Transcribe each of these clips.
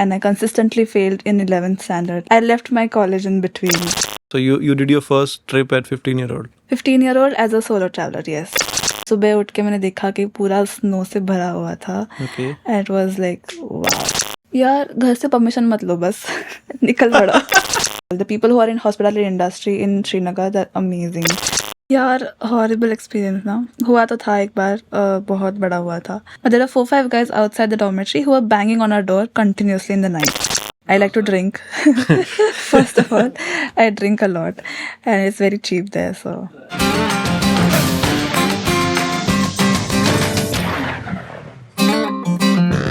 and I consistently failed in 11th standard. I left my college in between. So you did your first trip at 15-year-old? 15-year-old as a solo traveler, yes. सुबह उठ के मैंने देखा कि पूरा snow से भरा हुआ था. Okay. And it was like, wow. यार घर से परमिशन मत लो बस निकल पड़ो. The people who are in hospitality industry in Srinagar, they're amazing. यार horrible experience ना हुआ तो था एक बार बहुत बड़ा हुआ था. But there are 4-5 guys outside the dormitory who are banging on our door continuously in the night. I like to drink. First of all, I drink a lot and it's very cheap there, so.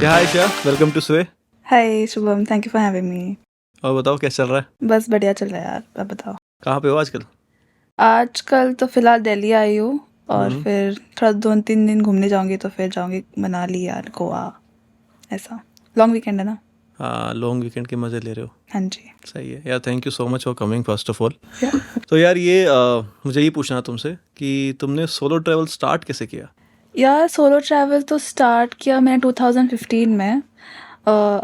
Yeah, hi Isha, welcome to SWAAE. Hi Shubham, thank you for having me. और बताओ कैसा चल रहा है? बस बढ़िया चल रहा है यार, आप बताओ. कहाँ पे हो आजकल? आजकल तो फिलहाल दिल्ली आई हूँ और फिर थोड़ा 2-3 दिन घूमने जाऊंगी तो फिर जाऊंगी मनाली यार, गोवा, ऐसा. लॉन्ग वीकेंड है ना. हाँ, लॉन्ग वीकेंड के मजे ले रहे हो. हाँ जी. सही है यार, thank you so much for coming first of all. तो यार ये मुझे ये पूछना तुमसे कि तुमने सोलो ट्रैवल स्टार्ट कैसे किया? यार सोलो ट्रैवल तो स्टार्ट किया मैंने 2015 में.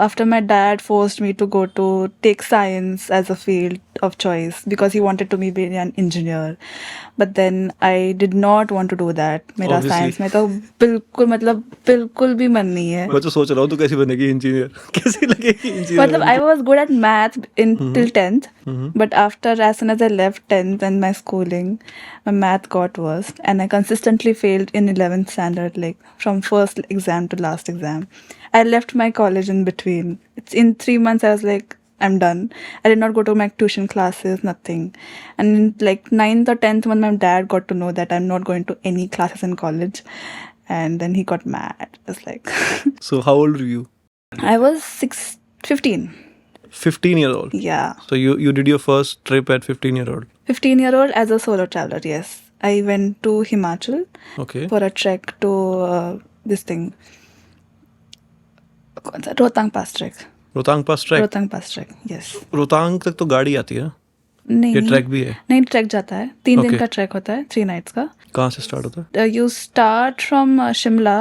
After my dad forced me to go to take science as a field of choice because he wanted to be an engineer, but then I did not want to do that. मेरा science में तो बिल्कुल भी मन नहीं है. मैं तो सोच रहा हूँ तू कैसे बनेगी इंजीनियर, कैसी लगेगी इंजीनियर. मतलब I was good at math till 10th, but as soon as I left 10th and my schooling, my math got worse and I consistently failed in 11th standard, like from first exam to last exam. I left my college in between. It's in 3 months I was like, I'm done. I did not go to my tuition classes, nothing. And in like 9th or 10th when my dad got to know that I'm not going to any classes in college, and then he got mad. It was like So how old were you? I was 15. 15-year-old? Yeah. So you did your first trip at 15-year-old? 15-year-old as a solo traveler, yes. I went to Himachal Okay. for a trek to this thing. कौन सा? रोहतांग पास track. Rohtang पास track? Rohtang पास track, yes. Rohtang तक तो गाड़ी आती है ना? नहीं, ये ट्रैक भी है? नहीं, ट्रैक जाता है. 3 दिन Okay. का ट्रैक होता है, 3 nights का. कहाँ से स्टार्ट होता है? You start from Shimla,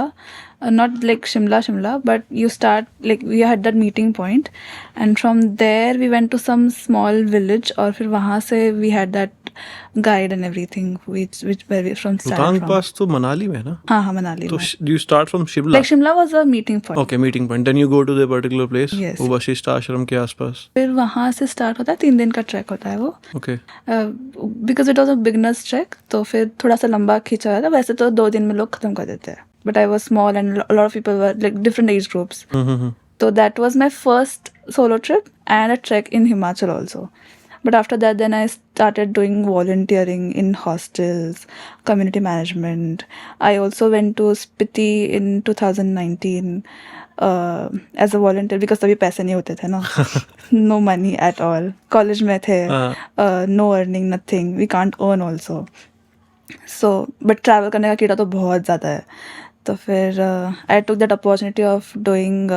not like Shimla, but you start like we had that meeting point, and from there we went to some small village, और फिर वहाँ से we had that guide and everything, which where we from started Rohtang from. पास तो मनाली में है ना? हाँ मनाली तो में. you start from Shimla? Like Shimla was a meeting point. Okay, meeting point. Then you go to the particular place. Yes. वो वशिष्ठ आश्रम के आसपास. फिर वहाँ से स्टार्ट होता है, 3 दिन का ट्रैक होता है वो. Okay. Because it was a beginners track, तो फिर थोड़ा सा लंबा खींचा हुआ था. वैसे तो 2 दिन में लोग खत्म कर देते हैं, but I was small and lot of people were like different age groups. So that was my first solo trip and a trek in Himachal also. But after that, then I started doing volunteering in hostels, community management. I also went to Spiti in 2019 as a volunteer because तभी पैसे नहीं होते थे ना. No money at all. College में थे, no earning, nothing. We can't earn also. So, but travel करने का कीड़ा तो बहुत ज़्यादा है. तो फिर I took that opportunity of doing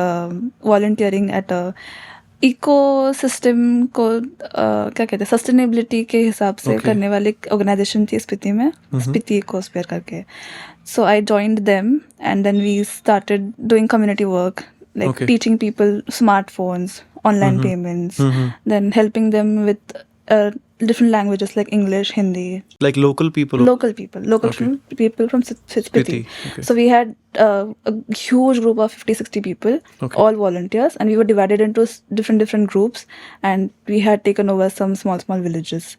volunteering at a ecosystem को क्या कहते हैं, सस्टेनेबिलिटी के हिसाब से करने वाली ऑर्गेनाइजेशन थी स्पीति में, स्पीति इकोस्फीयर करके. So I joined them and then we started doing community work, like teaching people smartphones, online payments, then helping them with different languages like English, Hindi. Like local people? Local people from Spiti. Okay. So we had a huge group of 50-60 people, all volunteers, and we were divided into different groups, and we had taken over some small villages.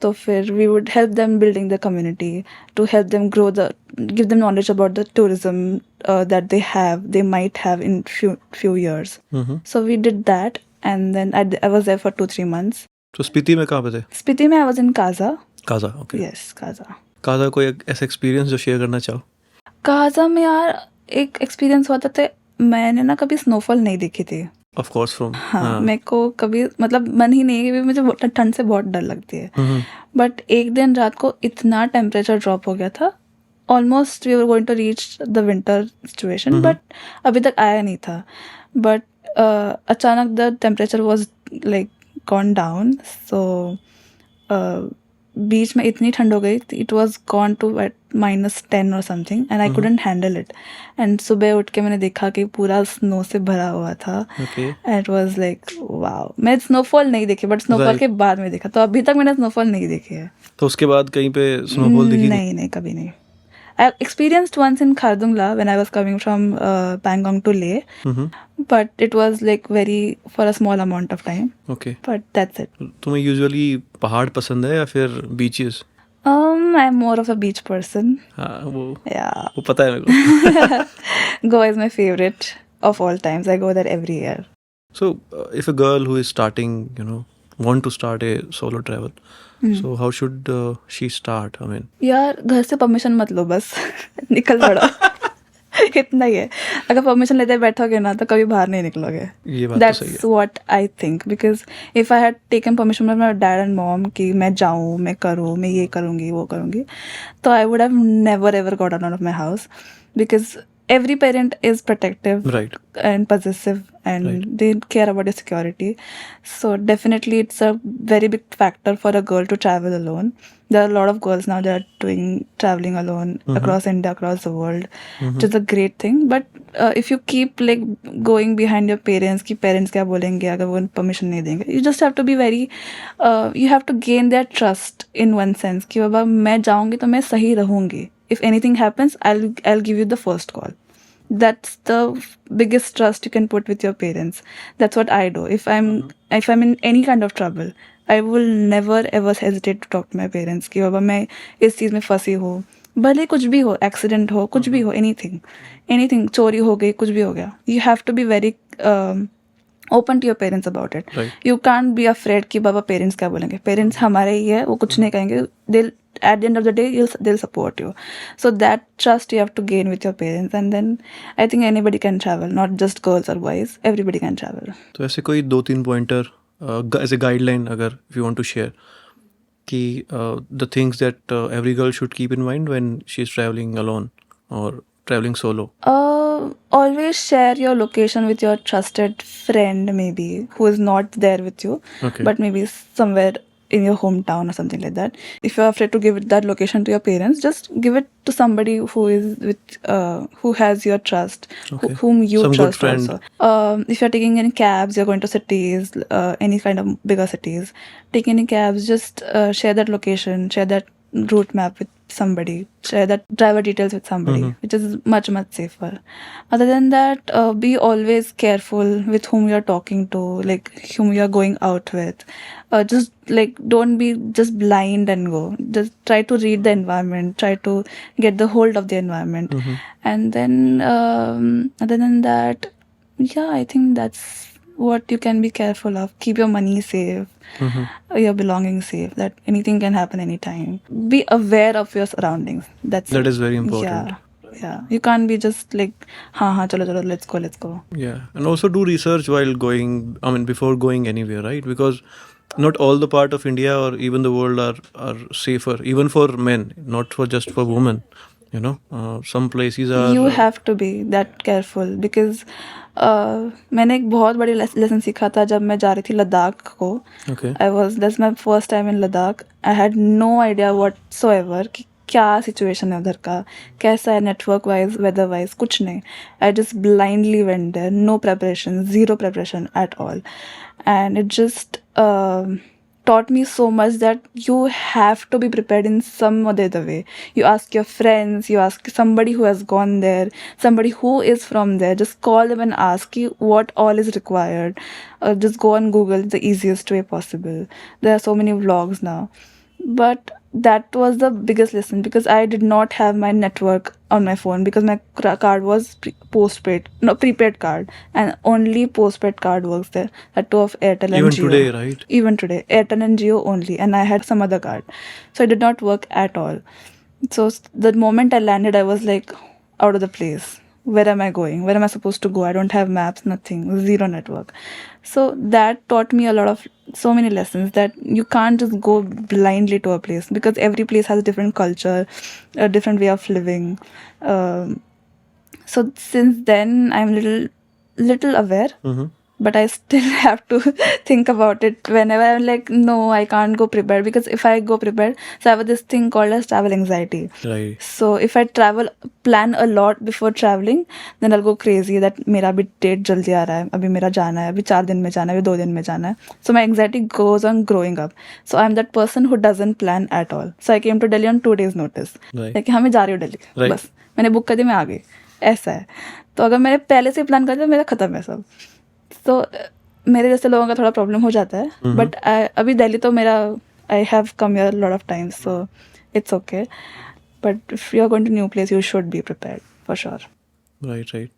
So फिर we would help them building the community, to help them grow give them knowledge about the tourism that they might have in few years. So we did that, and then I was there for 2-3 months. तो स्पीति में कहाँ पे थे? स्पीति में I was in Kaza. Kaza, okay. Yes, Kaza. Kaza कोई ऐसा experience जो share करना चाहो? काजा में यार एक एक्सपीरियंस हुआ था. मैंने ना कभी स्नोफॉल नहीं देखी थी. Of course from. हाँ, मेरे को कभी मतलब मन ही नहीं है, मुझे ठंड से बहुत डर लगती है. बट एक दिन रात को इतना टेम्परेचर ड्रॉप हो गया था, almost we were going to reach the winter situation, but अभी तक आया नहीं था. बट अचानक the temperature was like gone down, so बीच में इतनी ठंड हो गई, इट वॉज गॉन टू -10 और something and I couldn't handle it. And सुबह उठ के मैंने देखा कि पूरा स्नो से भरा हुआ था. Okay. And it was like wow. मैं स्नोफॉल नहीं देखी, बट स्नोफॉल Right. के बाद में देखा. तो अभी तक मैंने स्नोफॉल नहीं देखी है. तो उसके बाद कहीं पे स्नोफॉल दिखी नहीं? नहीं, कभी नहीं. I experienced once in Khardungla when I was coming from Pangong to Leh, but it was like for a small amount of time. Okay. But that's it. तुम्हें यूजुअली पहाड़ पसंद है या फिर beaches? I'm more of a beach person. हाँ, Yeah. वो पता है मेरे को. Goa is my favorite of all times. I go there every year. So, if a girl who is starting, want to start a solo travel, so how should she start? I mean, यार घर से permission मत लो, बस निकल पड़ो. इतना ही है. अगर परमिशन लेते बैठोगे ना तो कभी बाहर नहीं निकलोगे. ये बात तो सही है. That's what I think, because if I had taken permission from my dad and mom कि मैं जाऊँ, मैं करूँ, मैं ये करूँगी, वो करूँगी, तो I would have never ever got out of my house, because every parent is protective, Right. and possessive, and they care about your security. So definitely it's a very big factor for a girl to travel alone. There are a lot of girls now that are traveling alone across India, across the world, which is a great thing. But if you keep like going behind your parents, कि parents क्या बोलेंगे अगर वो permission नहीं देंगे, you just have to be very, you have to gain their trust in one sense कि बाबा मैं जाऊँगी तो मैं सही रहूँगी. If anything happens, I'll give you the first call. That's the biggest trust you can put with your parents. That's what I do. If I'm in any kind of trouble, I will never ever hesitate to talk to my parents कि बाबा मैं इस चीज़ में फंसी हूँ, भले कुछ भी हो, एक्सीडेंट हो, कुछ भी हो, anything, चोरी हो गई, कुछ भी हो गया. You have to be very open to your parents about it. Right. You can't be afraid कि बाबा पेरेंट्स क्या बोलेंगे. पेरेंट्स हमारे ही है, वो कुछ नहीं कहेंगे. At the end of the day, they'll support you. So that trust you have to gain with your parents, and then I think anybody can travel, not just girls or boys. Everybody can travel. तो ऐसे कोई 2-3 pointer as a guideline अगर if you want to share कि the things that every girl should keep in mind when she's traveling alone or traveling solo. Always share your location with your trusted friend, maybe who is not there with you, Okay. but maybe somewhere in your hometown or something like that. If you're afraid to give that location to your parents, just give it to somebody who is with who has your trust, Okay. whom you Some good trust friend. also. If you're taking any cabs, you're going to cities, any kind of bigger cities, taking any cabs, just share that location, share that route map with somebody, share that driver details with somebody, which is much safer. Other than that, be always careful with whom you're talking to, like whom you're going out with. Just like don't be just blind and go. Just try to read the environment, try to get the hold of the environment. And then other than that, yeah, I think that's what you can be careful of. Keep your money safe, your belongings safe, that anything can happen anytime. Be aware of your surroundings. That That is very important. Yeah. You can't be just like, हाँ, chalo, let's go. Yeah, and also do research while going, I mean, before going anywhere, right? Because not all the part of India or even the world are safer, even for men, not for just for women. Some places are. You have to be that careful, because मैंने एक बहुत बड़ी lesson सीखा था जब मैं जा रही थी लद्दाख को. Okay. That's my first time in Ladakh. I had no idea whatsoever कि क्या सिचुएशन है उधर का, कैसा है नेटवर्क वाइज, वेदर वाइज, कुछ नहीं. I just blindly went there, no preparation, zero preparation at all, and it just taught me so much that you have to be prepared in some other way. You ask your friends, you ask somebody who has gone there, somebody who is from there, just call them and ask you what all is required. Just go on Google, the easiest way possible. There are so many vlogs now. But that was the biggest lesson, because I did not have my network on my phone, because my card was prepaid card, and only postpaid card works there. That too of Airtel and Even Jio. today, right? Even today, Airtel and Jio only, and I had some other card, so it did not work at all. So the moment I landed, I was like out of the place. Where am I going? Where am I supposed to go? I don't have maps, nothing, zero network. So that taught me so many lessons, that you can't just go blindly to a place, because every place has a different culture, a different way of living. So since then, I'm little aware. but I still have to think about it whenever I'm like, no, I can't go prepared, because if I go prepared, so I have this thing called as travel anxiety. Right. So if I plan a lot before traveling, then I'll go crazy that मेरा भी date जल्दी आ रहा है, अभी मेरा जाना है, अभी 4 दिन में जाना है, अभी 2 दिन में जाना है. So my anxiety goes on growing up. So I'm that person who doesn't plan at all. So I came to Delhi on 2 days notice. Right. Like हाँ मैं जा रही हूँ दिल्ली, Right. बस मैंने बुक कर दी, मैं आ गई, ऐसा है. तो अगर मैंने पहले से प्लान कर दिया, मेरा खत्म है सब. तो मेरे जैसे लोगों का थोड़ा प्रॉब्लम हो जाता है. बट अभी दिल्ली तो मेरा, I have come here lot of times, so it's okay. But if you are going to new place, you should be prepared for sure. Right. Right.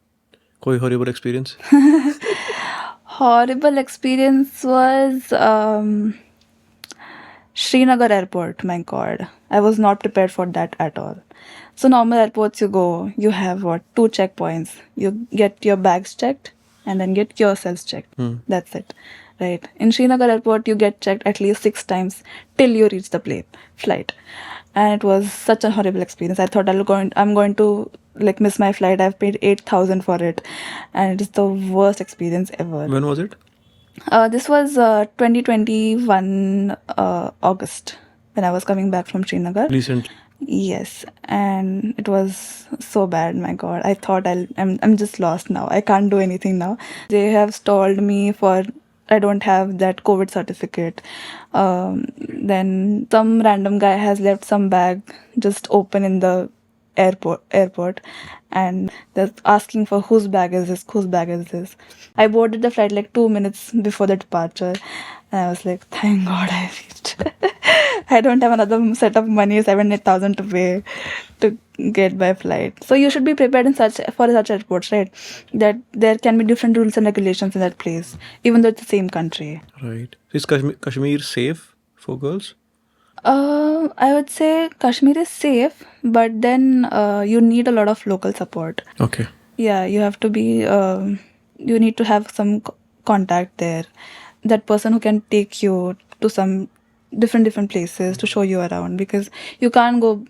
कोई horrible experience? Horrible experience was Srinagar airport. My God, I was not prepared for that at all. So normal airports, you go, you have what, 2 checkpoints. You get your bags checked and then get yourselves checked. That's it, right? In Srinagar airport, you get checked at least 6 times till you reach the flight. And it was such a horrible experience. I thought I'm going to like miss my flight. I've paid 8,000 for it, and it is the worst experience ever. When was it? This was 2021 August, when I was coming back from Srinagar. Recently. Yes, and it was so bad. My God, I thought I'm just lost now. I can't do anything now. They have stalled me for, I don't have that COVID certificate. Then some random guy has left some bag just open in the airport, and they're asking for whose bag is this. I boarded the flight like 2 minutes before the departure, and I was like, thank God I reached. I don't have another set of money, 7,000-8,000 to pay to get my flight. So you should be prepared for such airports, right? That there can be different rules and regulations in that place, even though it's the same country. Right. Is Kashmir safe for girls? I would say Kashmir is safe, but then you need a lot of local support. Okay. Yeah, you have to be, you need to have some contact there. That person who can take you to some different places to show you around, because you can't go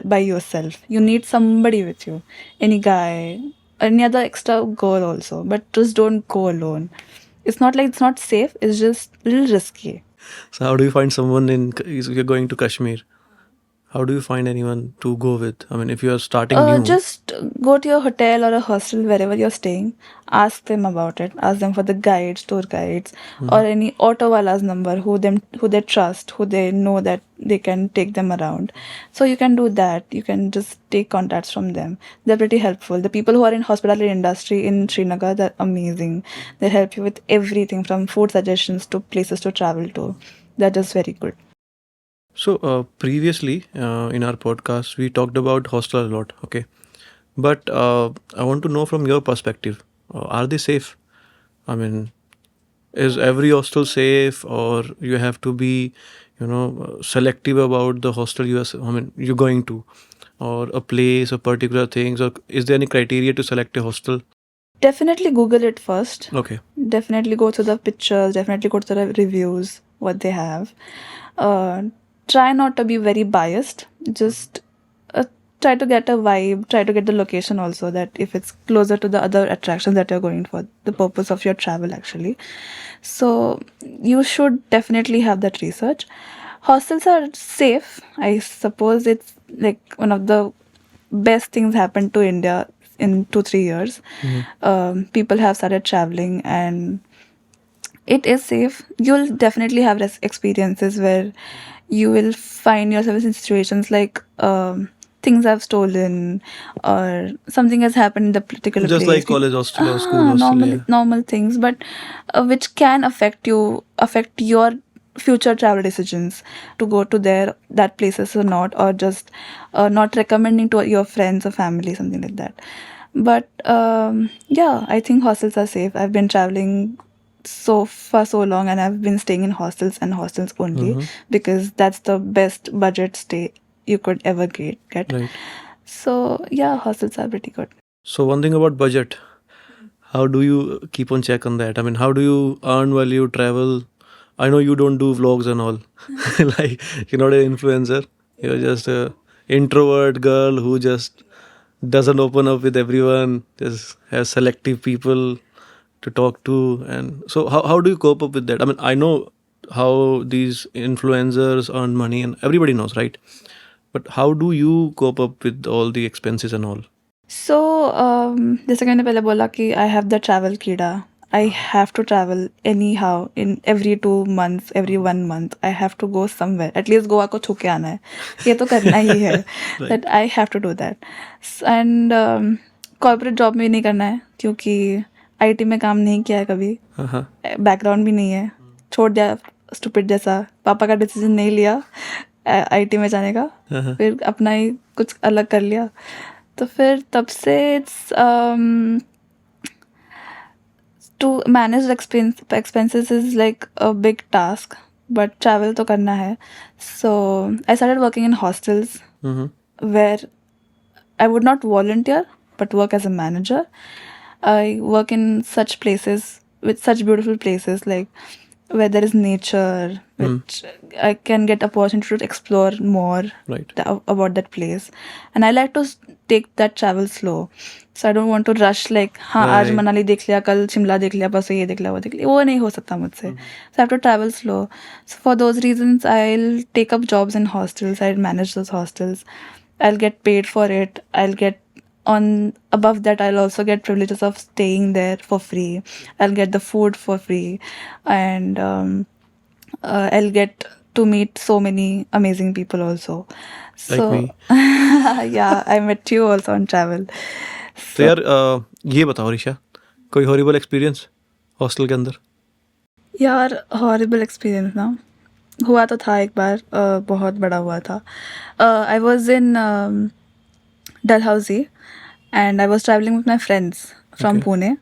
by yourself. You need somebody with you. Any guy, any other extra girl also. But just don't go alone. It's not like it's not safe. It's just a little risky. So how do you find someone if you're going to Kashmir? How do you find anyone to go with? I mean, if you are starting new. Just go to your hotel or a hostel, wherever you're staying. Ask them about it. Ask them for the guides, tour guides, or any auto wala's number who they trust, who they know that they can take them around. So you can do that. You can just take contacts from them. They're pretty helpful. The people who are in hospitality industry in Srinagar, they're amazing. They help you with everything from food suggestions to places to travel to. They're just very good. So previously in our podcast, we talked about hostel a lot, okay? But I want to know from your perspective, are they safe? I mean, is every hostel safe, or you have to be, selective about the hostel you're going to, or a place or particular things, or is there any criteria to select a hostel? Definitely Google it first. Okay. Definitely go through the pictures. Definitely go through the reviews, what they have. Try not to be very biased. Just try to get a vibe. Try to get the location also, that if it's closer to the other attractions that you're going for, the purpose of your travel actually. So you should definitely have that research. Hostels are safe. I suppose it's like one of the best things happened to India in 2-3 years. People have started traveling, and it is safe. You'll definitely have experiences where you will find yourself in situations like things have stolen, or something has happened in the particular Just place. like college hostel or school hostel. Normal things, but which can affect your future travel decisions, to go to that places or not, or just not recommending to your friends or family, something like that. But yeah, I think hostels are safe. I've been traveling so long, and I've been staying in hostels and hostels only, because that's the best budget stay you could ever get. Right. So yeah, hostels are pretty good. So one thing about budget, how do you keep on check on that? I mean, how do you earn while you travel? I know you don't do vlogs and all. Like, you're not an influencer. You're just a introvert girl who just doesn't open up with everyone, just has selective people to talk to. And so how do you cope up with that? I mean, I know how these influencers earn money and everybody knows, right? But how do you cope up with all the expenses and all? So जैसे कि मैंने पहले बोला कि I have the travel कीड़ा. I have to travel anyhow in every 2 months, every 1 month. I have to go somewhere. At least Goa को छू के आना है. ये तो करना ही है. Right. That I have to do that. And corporate job में नहीं करना है क्योंकि IT में काम नहीं किया है कभी. Uh-huh. बैकग्राउंड भी नहीं है. छोड़ दिया स्टूपिड जैसा. पापा का डिसीजन नहीं लिया IT में जाने का. फिर अपना ही कुछ अलग कर लिया. तो फिर तब से it's to manage expenses is like a big task but travel तो करना है. So I started working in hostels where I would not volunteer but work as a manager. I work in such places with such beautiful places like where there is nature, which I can get opportunity to explore more Right. about that place. And I like to take that travel slow. So I don't want to rush like हाँ आज Right. Manali देख लिया, कल शिमला देख लिया, परसों ये देख लिया, वो देख लिया. वो नहीं हो सकता मुझसे. So I have to travel slow. So for those reasons I'll take up jobs in hostels. I'll manage those hostels. I'll get paid for it. I'll get on above that I'll also get privileges of staying there for free. I'll get the food for free, and I'll get to meet so many amazing people also. Like So me. yeah, I met you also on travel. तो यार ये बताओ ऋषा, कोई horrible experience hostel के अंदर? यार horrible experience ना हुआ तो था एक बार. बहुत बड़ा हुआ था. I was in Dalhousie and I was traveling with my friends from Pune,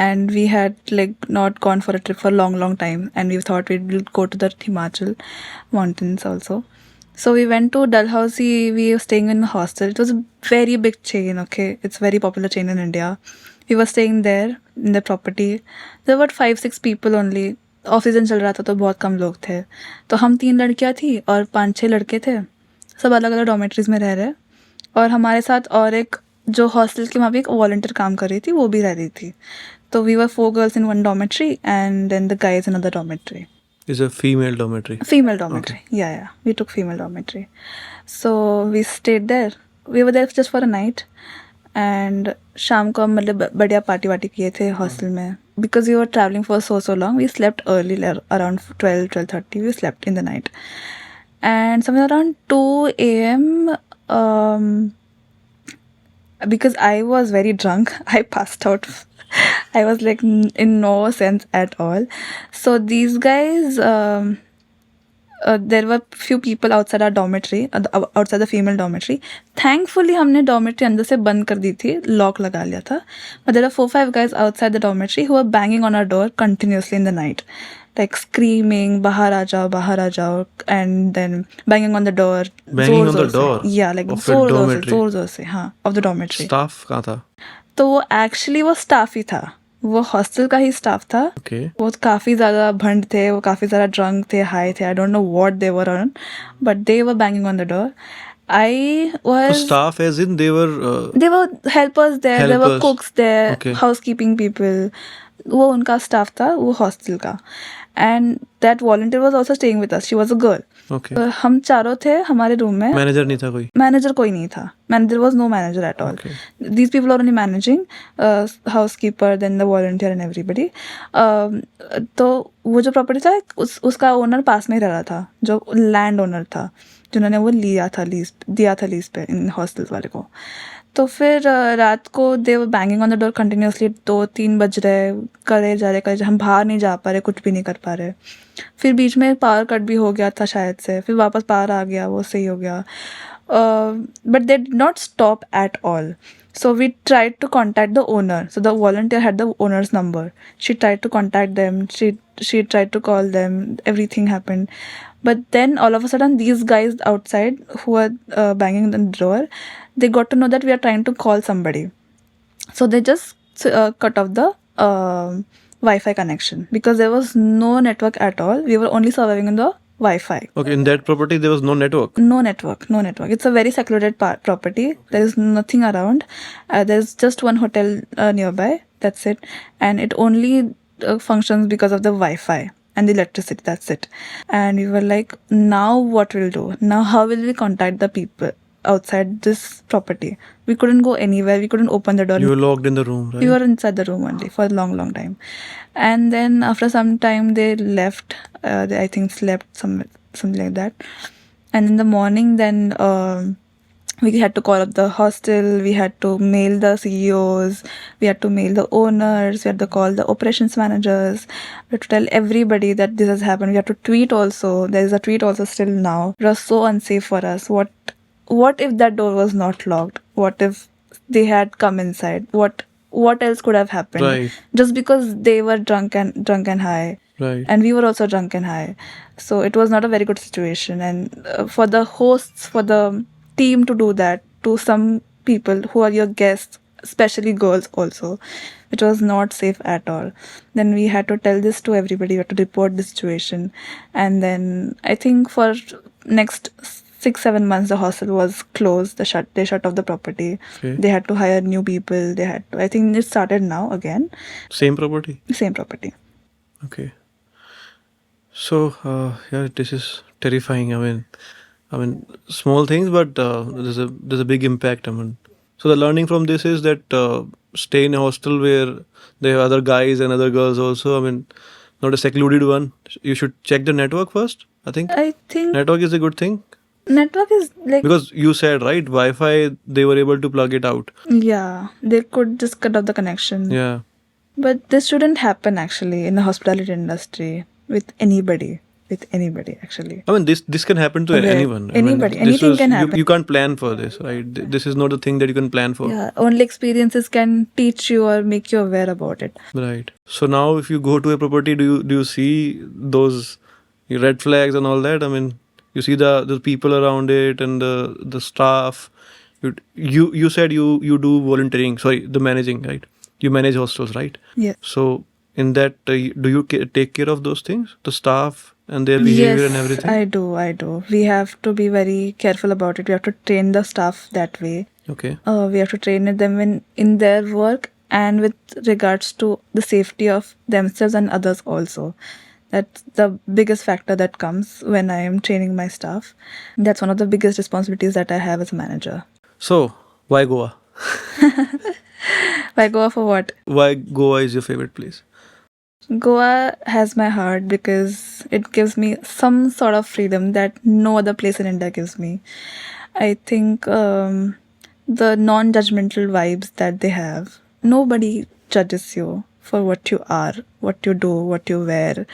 and we had like not gone for a trip for a long time, and we thought we will go to the Himachal mountains also. So we went to Dalhousie. We were staying in a hostel. It was a very big chain, okay? It's a very popular chain in India. We were staying there in the property. There were 5-6 people only. Off season चल रहा था तो बहुत कम लोग थे. तो हम 3 लड़कियां थी और 5-6 लड़के थे. सब अलग अलग डॉर्मेट्रीज में रह रहे. और हमारे साथ और एक जो हॉस्टल की वहाँ पे एक वॉलंटियर काम कर रही थी, वो भी रह रही थी. तो we were 4 girls in one dormitory and then the guys in another dormitory. Is a female dormitory? Female dormitory. Yeah. We took female dormitory. So we stayed there. We were there just for a night. And शाम को हम मतलब बढ़िया party वार्टी किए थे hostel में. Because we were traveling for so long, we slept early, around 12:30. We slept in the night. And somewhere around 2 a.m. Because I was very drunk, I passed out. I was like in no sense at all. So these guys, there were few people outside our dormitory, outside the female dormitory. Thankfully हमने dormitory अंदर से बंद कर दी थी, lock लगा लिया था. But there are 4-5 guys outside the dormitory who were banging on our door continuously in the night, like screaming बाहर आ जाओ, and then banging on the door. Banging on the door? Yeah, like Of a dormitory? जोर से, हाँ, of the dormitory. Staff कहाँ था? तो वो actually वो स्टाफ ही था. वो हॉस्टल का ही स्टाफ था. Okay. वो काफ़ी ज़्यादा भंड थे, वो काफ़ी ज़्यादा ड्रंक थे, हाई थे. I don't know what they were on, but they were banging on the door. I So was staff as in they were they were helpers there, there were helpers. cooks there, Okay. housekeeping people. वो उनका staff था, वो hostel का. And that volunteer was also staying with us. She was a girl. Okay. हम चारों थे हमारे room में. मैनेजर नहीं था कोई? मैनेजर कोई नहीं था. There was no manager at all. Okay. These people are only managing, housekeeper, then the volunteer and everybody. तो वो जो प्रॉपर्टी था उसका ओनर पास में ही रह रहा था, जो लैंड ओनर था, जिन्होंने वो दिया था लीज पे इन हॉस्टल्स वाले को. तो फिर रात को they were banging on the door continuously. 2-3 बज रहे, करे जा रहे, हम बाहर नहीं जा पा रहे, कुछ भी नहीं कर पा रहे. फिर बीच में पावर कट भी हो गया था शायद से, फिर वापस पावर आ गया, वो सही हो गया. But they did not stop at all. So we tried to contact the owner. So the volunteer had the owner's number. She tried to contact them. She tried to call them. Everything happened. But then all of a sudden, these guys outside who were banging the door, they got to know that we are trying to call somebody. So they just cut off the Wi-Fi connection because there was no network at all. We were only surviving on the Wi-Fi. Okay, in that property there was no network? No network. It's a very secluded property. There is nothing around. There's just one hotel nearby. That's it. And it only functions because of the Wi-Fi and the electricity. That's it. And we were like, now what we'll do? Now how will we contact the people outside this property? We couldn't go anywhere. We couldn't open the door. You were locked in the room, We right? were inside the room only for a long, long time. And then after some time, they left. They, I think, slept something like that. And in the morning, then we had to call up the hostel. We had to mail the CEOs. We had to mail the owners. We had to call the operations managers. We had to tell everybody that this has happened. We had to tweet also. There is a tweet also still now. It was so unsafe for us. What if that door was not locked? What if they had come inside? What else could have happened? Right. Just because they were drunk and high. Right. And we were also drunk and high. So it was not a very good situation. And for the hosts, for the team to do that to some people who are your guests, especially girls also, it was not safe at all. Then we had to tell this to everybody. We had to report the situation. And then I think for next 6-7 months the hostel was closed. They shut off the property. Okay. They had to hire new people. They had to, I think it started now again. Same property. Same property. Okay. So yeah, this is terrifying. I mean, small things, but there's a big impact. I mean, so the learning from this is that stay in a hostel where there are other guys and other girls also. I mean, not a secluded one. You should check the network first. I think network is a good thing. Network is like, because you said, right, Wi-Fi, they were able to plug it out. Yeah, they could just cut off the connection. Yeah. But this shouldn't happen actually in the hospitality industry with anybody actually. I mean, this can happen to anyone. Anybody, anything can happen. You can't plan for this, right? This is not a thing that you can plan for. Yeah, only experiences can teach you or make you aware about it. Right. So now if you go to a property, do you see those red flags and all that? I mean, you see the people around it and the staff. You said you do volunteering. Sorry, the managing, right? You manage hostels, right? Yeah. So in that, do you take care of those things, the staff and their behavior and everything? I do. We have to be very careful about it. We have to train the staff that way. Okay. We have to train them in their work and with regards to the safety of themselves and others also. That's the biggest factor that comes when I am training my staff. That's one of the biggest responsibilities that I have as a manager. So, why Goa? Why Goa for what? Why Goa is your favorite place? Goa has my heart because it gives me some sort of freedom that no other place in India gives me. I think the non-judgmental vibes that they have. Nobody judges you for what you are, what you do, what you wear,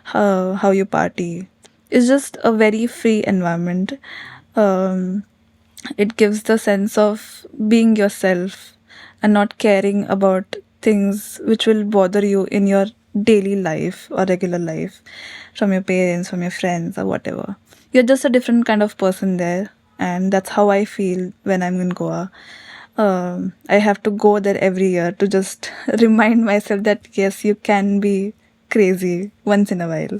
how you party. It's just a very free environment. It gives the sense of being yourself and not caring about things which will bother you in your daily life or regular life from your parents, from your friends or whatever. You're just a different kind of person there, and that's how I feel when I'm in Goa. I have to go there every year to just remind myself that yes, you can be crazy once in a while.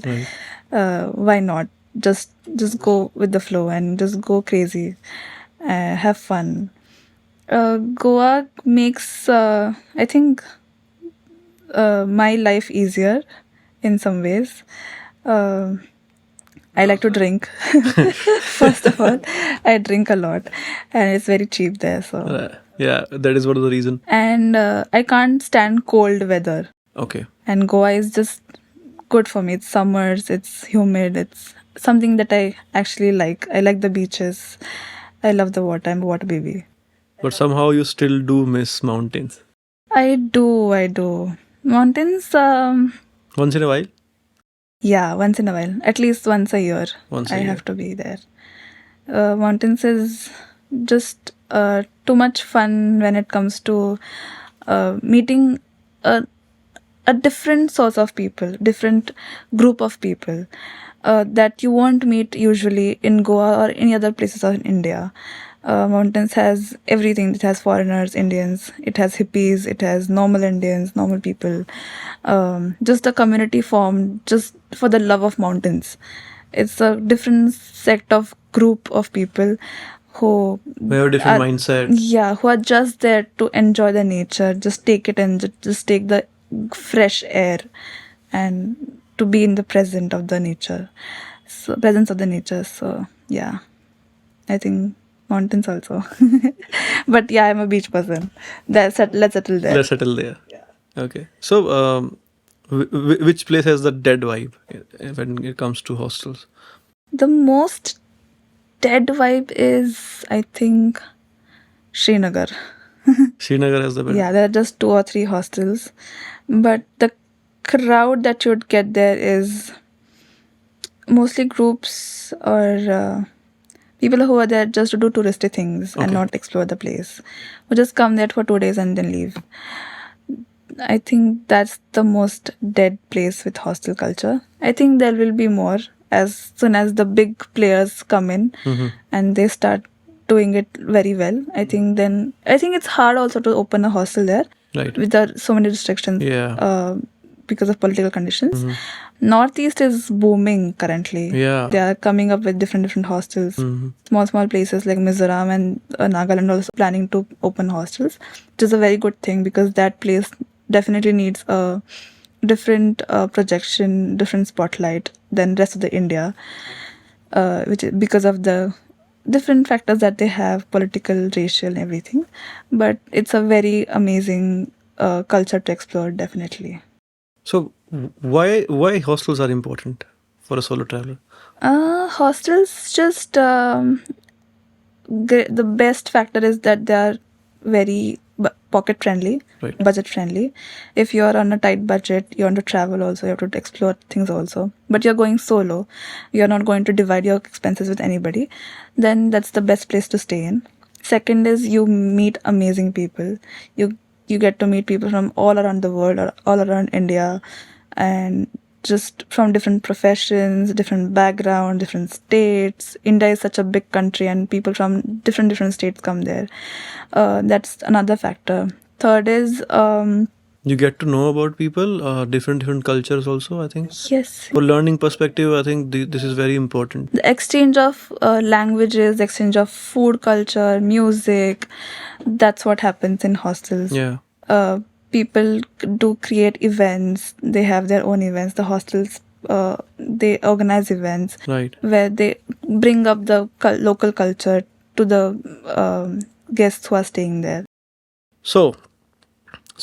Right. Why not? Just go with the flow and just go crazy. Have fun. Goa makes, I think, my life easier in some ways. I like to drink. First of all, I drink a lot and it's very cheap there. So yeah, that is one of the reason. And I can't stand cold weather. Okay. And Goa is just good for me. It's summers, it's humid, it's something that I actually like. I like the beaches. I love the water. I'm a water baby. But somehow you still do miss mountains. I do. Mountains, once in a while? Yeah, once in a while. At least once a year. Once I a year. have to be there. Mountains is just too much fun when it comes to meeting a different source of people, different group of people that you won't meet usually in Goa or any other places in India. Mountains has everything. It has foreigners, Indians, it has hippies, it has normal Indians, normal people. Just a community formed just for the love of mountains. It's a different sect of group of people who We have a different are- mindset. yeah, who are just there to enjoy the nature, just take it and just take the fresh air and to be in the present of the nature, so presence of the nature. So yeah, I think mountains also. But yeah, I'm a beach person. Let's settle there. Let's settle there. Okay. So, which place has the dead vibe when it comes to hostels? The most dead vibe is, I think, Srinagar. Srinagar has the best. Yeah, there are just 2 or 3 hostels, but the crowd that you'd get there is mostly groups or people who are there just to do touristy things and Okay. not explore the place, who just come there for 2 days and then leave. I think that's the most dead place with hostel culture. I think there will be more as soon as the big players come in and they start doing it very well. I think it's hard also to open a hostel there Right. without so many restrictions. Yeah. Because of political conditions. Northeast is booming currently. Yeah. They are coming up with different hostels. Small places like Mizoram and Nagaland also planning to open hostels, which is a very good thing because that place definitely needs a different projection, different spotlight than rest of the India, which is because of the different factors that they have, political, racial, everything. But it's a very amazing culture to explore, definitely. So, why hostels are important for a solo traveler? Hostels just the best factor is that they are very pocket friendly, Right. budget friendly. If you're on a tight budget, you want to travel also, you have to explore things also, but you're going solo, you're not going to divide your expenses with anybody, then that's the best place to stay in. Second is you meet amazing people. You get to meet people from all around the world or all around India, and just from different professions, different background, different states. India is such a big country and people from different states come there. That's another factor. Third is You get to know about people, different cultures also, I think. yes, For learning perspective, I think this is very important. the exchange of languages, exchange of food culture, music. That's what happens in hostels. Yeah. People do create events. They have their own events. The hostels, they organize events Right. where they bring up the local culture to the guests who are staying there. So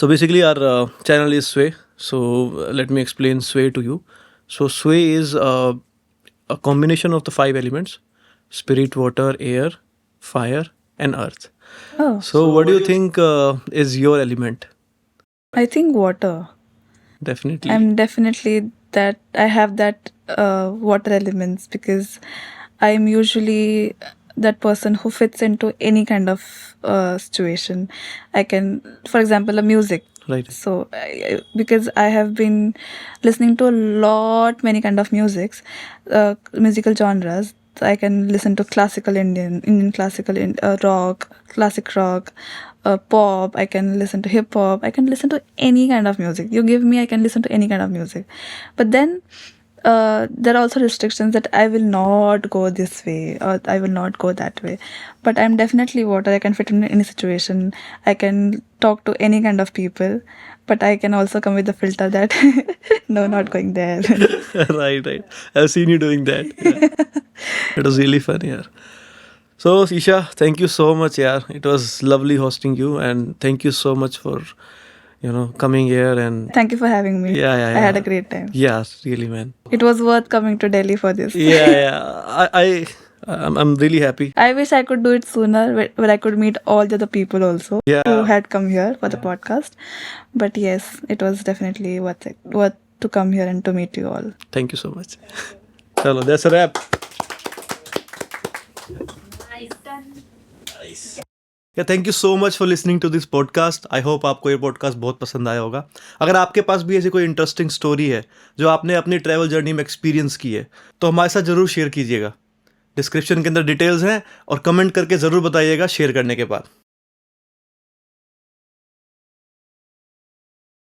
basically our channel is SWAAE. So let me explain SWAAE to you. So SWAAE is a combination of the 5 elements: spirit, water, air, fire, and earth. Oh, So what do you think is your element? I think water. Definitely. I'm definitely that I have that water elements because I'm usually that person who fits into any kind of situation. I can, for example, a music. Right. So because I have been listening to many kind of musical genres. I can listen to classical Indian classical rock, classic rock, pop. I can listen to hip hop. I can listen to any kind of music you give me. I can listen to any kind of music, but then there are also restrictions that I will not go this way or I will not go that way. But I'm definitely water. I can fit in any situation. I can talk to any kind of people, but I can also come with the filter that no, not going there. right. I've seen you doing that. Yeah. It was really fun, yeah. So Isha, thank you so much, yeah. It was lovely hosting you, and thank you so much for coming here and Thank you for having me. Yeah. I had a great time. Yeah, really, man. It was worth coming to Delhi for this. Yeah. I'm really happy. I wish I could do it sooner, where I could meet all the other people also Yeah. who had come here for the podcast. But yes, it was definitely worth to come here and to meet you all. Thank you so much. Chalo, that's a wrap. या thank you so much for listening to this podcast. I hope आपको ये podcast बहुत पसंद आया होगा. अगर आपके पास भी ऐसी कोई इंटरेस्टिंग स्टोरी है जो आपने अपनी ट्रैवल जर्नी में एक्सपीरियंस की है तो हमारे साथ ज़रूर शेयर कीजिएगा. डिस्क्रिप्शन के अंदर डिटेल्स हैं और कमेंट करके ज़रूर बताइएगा शेयर करने के बाद.